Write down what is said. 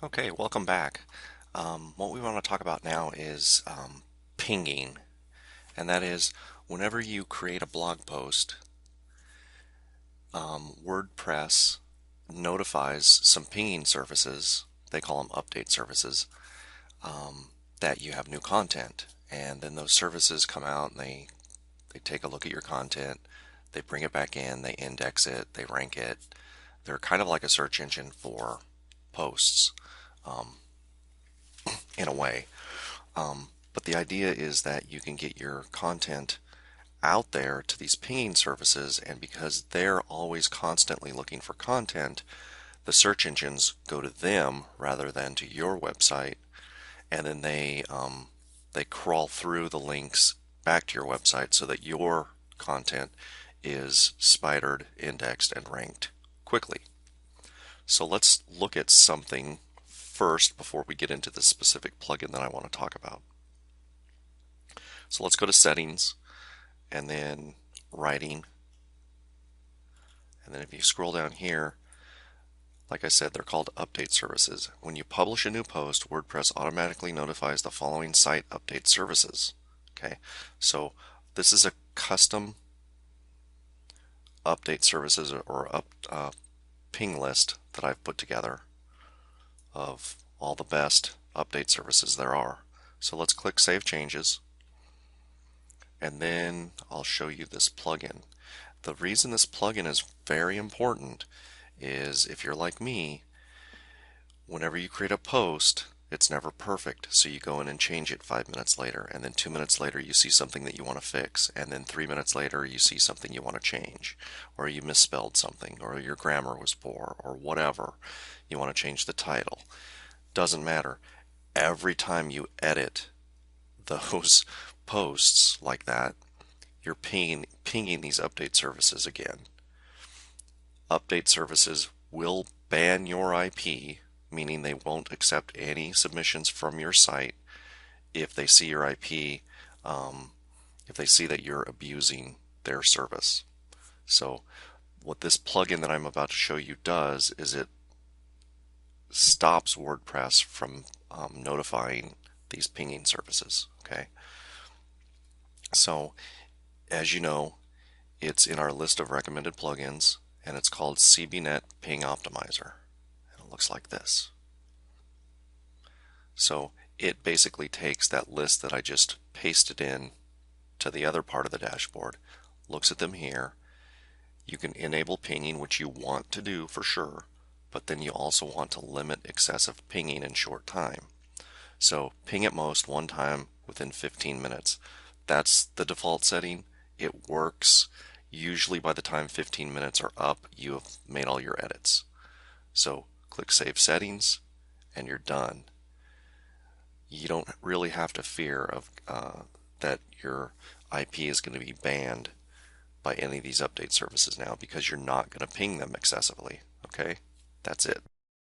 Okay, welcome back. What we want to talk about now is pinging, and that is whenever you create a blog post, WordPress notifies some pinging services, they call them update services, that you have new content. And then those services come out and they take a look at your content, they bring it back in, they index it, they rank it. They're kind of like a search engine for posts in a way. But the idea is that you can get your content out there to these pinging services, and because they're always constantly looking for content, the search engines go to them rather than to your website, and then they crawl through the links back to your website so that your content is spidered, indexed, and ranked quickly. So let's look at something first before we get into the specific plugin that I want to talk about. So let's go to settings and then writing. And then if you scroll down here, like I said, they're called update services. When you publish a new post, WordPress automatically notifies the following site update services. Okay, so this is a custom update services or ping list that I've put together of all the best update services there are. So let's click Save Changes, and then I'll show you this plugin. The reason this plugin is very important is if you're like me, whenever you create a post, it's never perfect. So you go in and change it 5 minutes later, and then 2 minutes later you see something that you want to fix, and then 3 minutes later you see something you want to change, or you misspelled something, or your grammar was poor, or whatever. You want to change the title. Doesn't matter. Every time you edit those posts like that, you're pinging these update services again. Update services will ban your IP, meaning they won't accept any submissions from your site if they see your IP, if they see that you're abusing their service. So what this plugin that I'm about to show you does is it stops WordPress from notifying these pinging services. Okay, so as you know, it's in our list of recommended plugins, and it's called CBNet Ping Optimizer. And it looks like this. So it basically takes that list that I just pasted in to the other part of the dashboard, looks at them here. You can enable pinging, which you want to do for sure, but then you also want to limit excessive pinging in short time. So ping at most one time within 15 minutes. That's the default setting. It works. Usually by the time 15 minutes are up, you have made all your edits. So click Save Settings, and you're done. You don't really have to fear of that your IP is going to be banned by any of these update services now, because you're not going to ping them excessively. Okay, that's it.